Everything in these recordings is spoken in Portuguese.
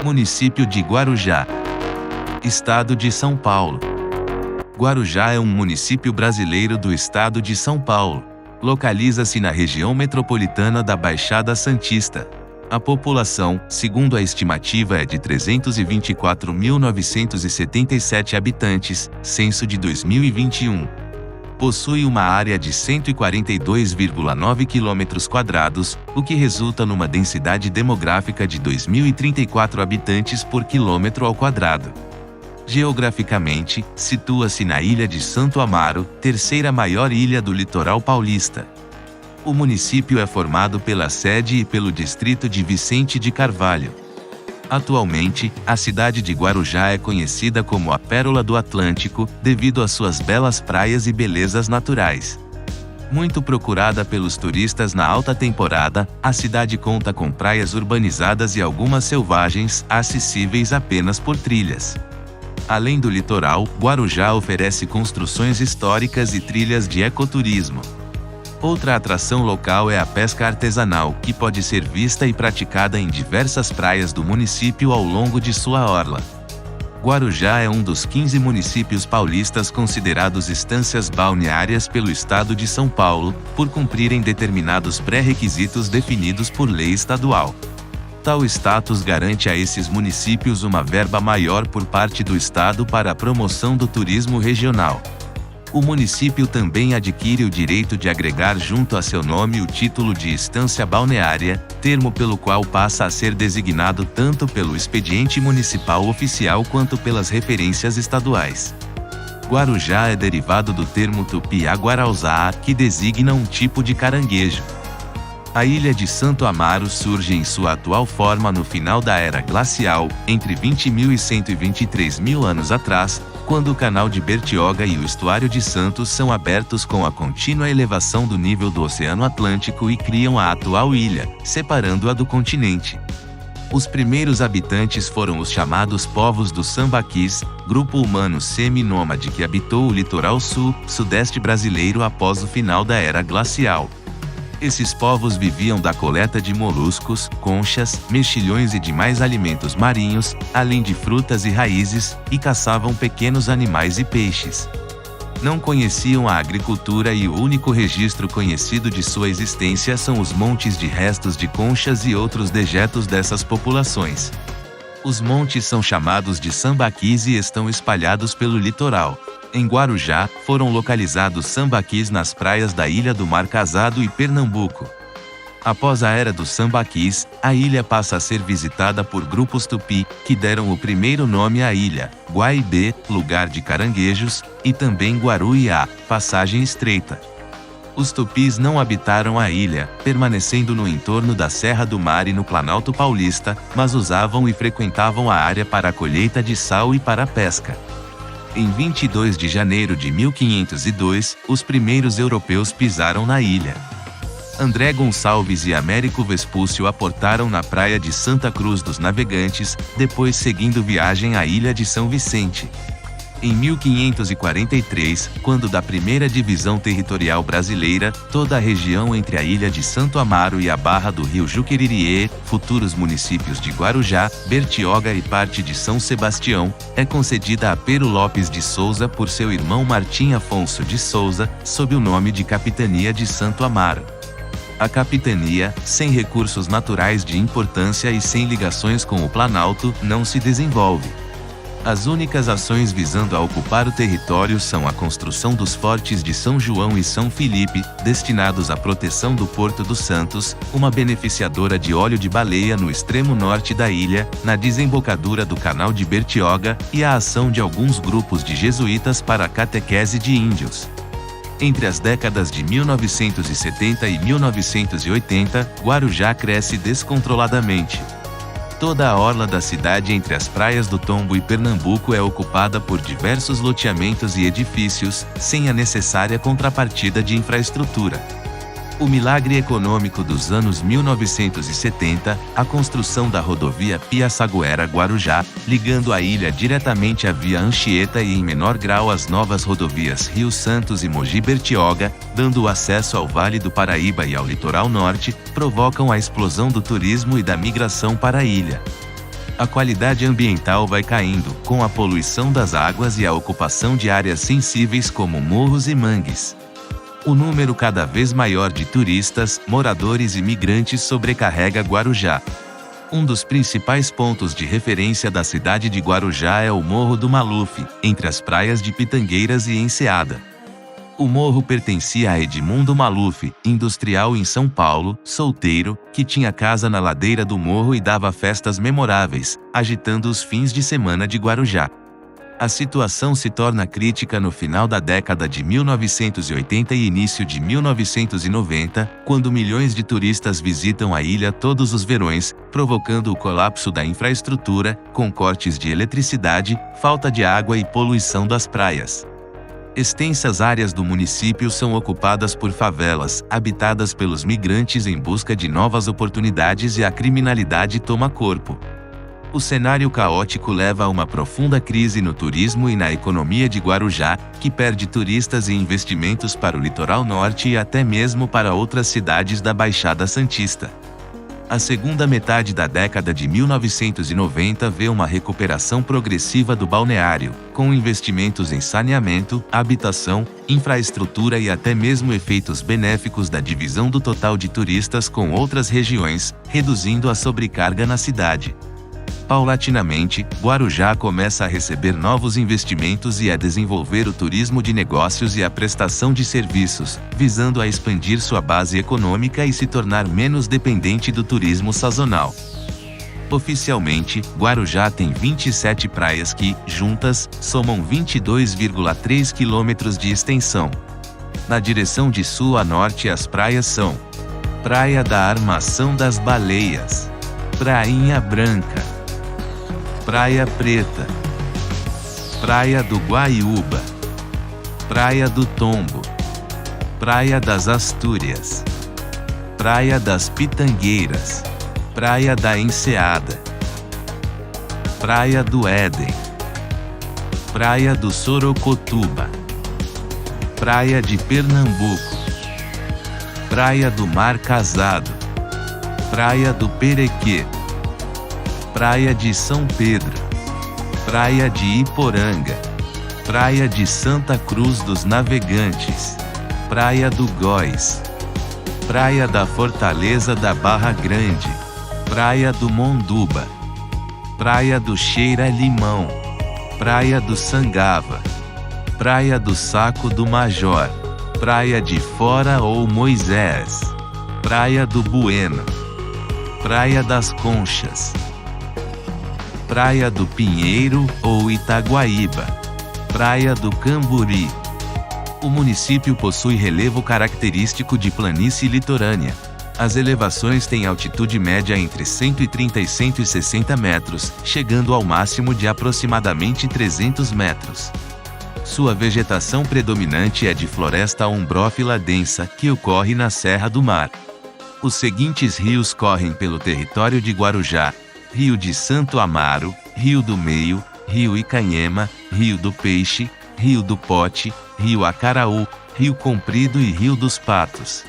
Município de Guarujá, Estado de São Paulo. Guarujá é um município brasileiro do estado de São Paulo. Localiza-se na região metropolitana da Baixada Santista. A população, segundo a estimativa, é de 324.977 habitantes, censo de 2021. Possui uma área de 142,9 km², o que resulta numa densidade demográfica de 2.034 habitantes por quilômetro ao quadrado. Geograficamente, situa-se na ilha de Santo Amaro, terceira maior ilha do litoral paulista. O município é formado pela sede e pelo distrito de Vicente de Carvalho. Atualmente, a cidade de Guarujá é conhecida como a Pérola do Atlântico, devido às suas belas praias e belezas naturais. Muito procurada pelos turistas na alta temporada, a cidade conta com praias urbanizadas e algumas selvagens, acessíveis apenas por trilhas. Além do litoral, Guarujá oferece construções históricas e trilhas de ecoturismo. Outra atração local é a pesca artesanal, que pode ser vista e praticada em diversas praias do município ao longo de sua orla. Guarujá é um dos 15 municípios paulistas considerados estâncias balneárias pelo estado de São Paulo, por cumprirem determinados pré-requisitos definidos por lei estadual. Tal status garante a esses municípios uma verba maior por parte do estado para a promoção do turismo regional. O município também adquire o direito de agregar junto a seu nome o título de estância balneária, termo pelo qual passa a ser designado tanto pelo expediente municipal oficial quanto pelas referências estaduais. Guarujá é derivado do termo tupi-guarauzá, que designa um tipo de caranguejo. A ilha de Santo Amaro surge em sua atual forma no final da Era Glacial, entre 20.000 e 123.000 anos atrás, quando o canal de Bertioga e o estuário de Santos são abertos com a contínua elevação do nível do Oceano Atlântico e criam a atual ilha, separando-a do continente. Os primeiros habitantes foram os chamados povos dos Sambaquis, grupo humano semi-nômade que habitou o litoral sul-sudeste brasileiro após o final da Era Glacial. Esses povos viviam da coleta de moluscos, conchas, mexilhões e demais alimentos marinhos, além de frutas e raízes, e caçavam pequenos animais e peixes. Não conheciam a agricultura e o único registro conhecido de sua existência são os montes de restos de conchas e outros dejetos dessas populações. Os montes são chamados de sambaquis e estão espalhados pelo litoral. Em Guarujá, foram localizados sambaquis nas praias da Ilha do Mar Casado e Pernambuco. Após a Era dos Sambaquis, a ilha passa a ser visitada por grupos tupi, que deram o primeiro nome à ilha, Guaibê, lugar de caranguejos, e também Guaruiá, passagem estreita. Os tupis não habitaram a ilha, permanecendo no entorno da Serra do Mar e no Planalto Paulista, mas usavam e frequentavam a área para a colheita de sal e para a pesca. Em 22 de janeiro de 1502, os primeiros europeus pisaram na ilha. André Gonçalves e Américo Vespúcio aportaram na praia de Santa Cruz dos Navegantes, depois seguindo viagem à ilha de São Vicente. Em 1543, quando da primeira divisão territorial brasileira, toda a região entre a ilha de Santo Amaro e a barra do rio Juquiririê, futuros municípios de Guarujá, Bertioga e parte de São Sebastião, é concedida a Pero Lopes de Souza por seu irmão Martim Afonso de Souza, sob o nome de Capitania de Santo Amaro. A capitania, sem recursos naturais de importância e sem ligações com o Planalto, não se desenvolve. As únicas ações visando a ocupar o território são a construção dos fortes de São João e São Felipe, destinados à proteção do Porto dos Santos, uma beneficiadora de óleo de baleia no extremo norte da ilha, na desembocadura do canal de Bertioga, e a ação de alguns grupos de jesuítas para a catequese de índios. Entre as décadas de 1970 e 1980, Guarujá cresce descontroladamente. Toda a orla da cidade entre as praias do Tombo e Pernambuco é ocupada por diversos loteamentos e edifícios, sem a necessária contrapartida de infraestrutura. O milagre econômico dos anos 1970, a construção da rodovia Piaçaguera-Guarujá, ligando a ilha diretamente à Via Anchieta e em menor grau às novas rodovias Rio Santos e Mogi-Bertioga, dando acesso ao Vale do Paraíba e ao litoral norte, provocam a explosão do turismo e da migração para a ilha. A qualidade ambiental vai caindo, com a poluição das águas e a ocupação de áreas sensíveis como morros e mangues. O número cada vez maior de turistas, moradores e migrantes sobrecarrega Guarujá. Um dos principais pontos de referência da cidade de Guarujá é o Morro do Maluf, entre as praias de Pitangueiras e Enseada. O morro pertencia a Edmundo Maluf, industrial em São Paulo, solteiro, que tinha casa na ladeira do morro e dava festas memoráveis, agitando os fins de semana de Guarujá. A situação se torna crítica no final da década de 1980 e início de 1990, quando milhões de turistas visitam a ilha todos os verões, provocando o colapso da infraestrutura, com cortes de eletricidade, falta de água e poluição das praias. Extensas áreas do município são ocupadas por favelas, habitadas pelos migrantes em busca de novas oportunidades, e a criminalidade toma corpo. O cenário caótico leva a uma profunda crise no turismo e na economia de Guarujá, que perde turistas e investimentos para o litoral norte e até mesmo para outras cidades da Baixada Santista. A segunda metade da década de 1990 vê uma recuperação progressiva do balneário, com investimentos em saneamento, habitação, infraestrutura e até mesmo efeitos benéficos da divisão do total de turistas com outras regiões, reduzindo a sobrecarga na cidade. Paulatinamente, Guarujá começa a receber novos investimentos e a desenvolver o turismo de negócios e a prestação de serviços, visando a expandir sua base econômica e se tornar menos dependente do turismo sazonal. Oficialmente, Guarujá tem 27 praias que, juntas, somam 22,3 quilômetros de extensão. Na direção de sul a norte, as praias são: Praia da Armação das Baleias, Prainha Branca, Praia Preta, Praia do Guaiúba, Praia do Tombo, Praia das Astúrias, Praia das Pitangueiras, Praia da Enseada, Praia do Éden, Praia do Sorocotuba, Praia de Pernambuco, Praia do Mar Casado, Praia do Perequê, Praia de São Pedro, Praia de Iporanga, Praia de Santa Cruz dos Navegantes, Praia do Góis, Praia da Fortaleza da Barra Grande, Praia do Monduba, Praia do Cheira Limão, Praia do Sangava, Praia do Saco do Major, Praia de Fora ou Moisés, Praia do Bueno, Praia das Conchas, Praia do Pinheiro ou Itaguaíba, Praia do Camburi. O município possui relevo característico de planície litorânea. As elevações têm altitude média entre 130 e 160 metros, chegando ao máximo de aproximadamente 300 metros. Sua vegetação predominante é de floresta umbrófila densa, que ocorre na Serra do Mar. Os seguintes rios correm pelo território de Guarujá: Rio de Santo Amaro, Rio do Meio, Rio Icanhema, Rio do Peixe, Rio do Pote, Rio Acaraú, Rio Comprido e Rio dos Patos.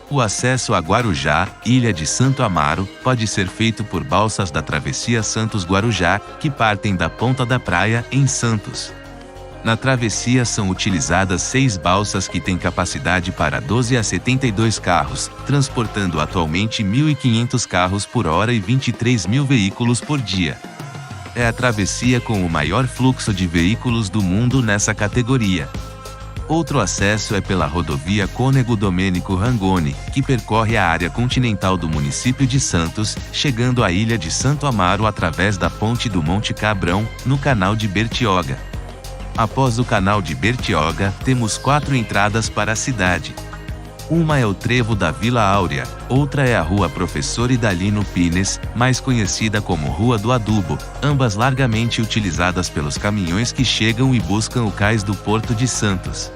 O acesso a Guarujá, Ilha de Santo Amaro, pode ser feito por balsas da Travessia Santos-Guarujá, que partem da ponta da praia, em Santos. Na travessia são utilizadas 6 balsas que têm capacidade para 12 a 72 carros, transportando atualmente 1.500 carros por hora e 23 mil veículos por dia. É a travessia com o maior fluxo de veículos do mundo nessa categoria. Outro acesso é pela rodovia Cônego Domênico Rangoni, que percorre a área continental do município de Santos, chegando à ilha de Santo Amaro através da ponte do Monte Cabrão, no canal de Bertioga. Após o canal de Bertioga, temos 4 entradas para a cidade. Uma é o trevo da Vila Áurea, outra é a Rua Professor Idalino Pines, mais conhecida como Rua do Adubo, ambas largamente utilizadas pelos caminhões que chegam e buscam o cais do Porto de Santos.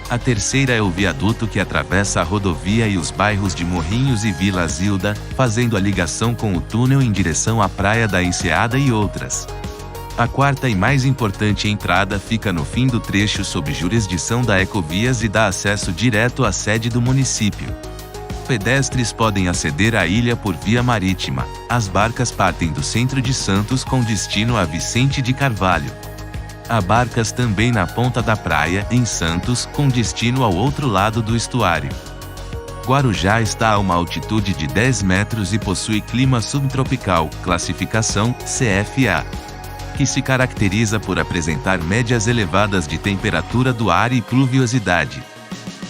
A terceira é o viaduto que atravessa a rodovia e os bairros de Morrinhos e Vila Zilda, fazendo a ligação com o túnel em direção à Praia da Enseada e outras. A quarta e mais importante entrada fica no fim do trecho sob jurisdição da Ecovias e dá acesso direto à sede do município. pedestres podem aceder à ilha por via marítima. As barcas partem do centro de Santos com destino a Vicente de Carvalho. Há barcas também na ponta da praia, em Santos, com destino ao outro lado do estuário. Guarujá está a uma altitude de 10 metros e possui clima subtropical, classificação CFA, que se caracteriza por apresentar médias elevadas de temperatura do ar e pluviosidade.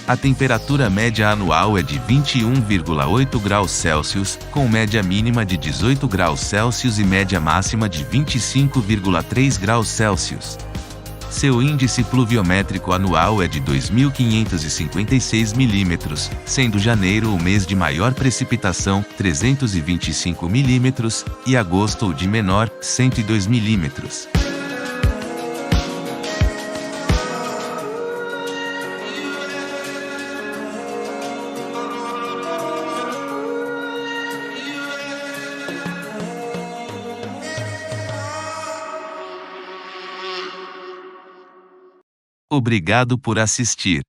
A temperatura média anual é de 21,8 graus Celsius, com média mínima de 18 graus Celsius e média máxima de 25,3 graus Celsius. Seu índice pluviométrico anual é de 2.556 milímetros, sendo janeiro o mês de maior precipitação, 325 milímetros, e agosto o de menor, 102 milímetros. Obrigado por assistir.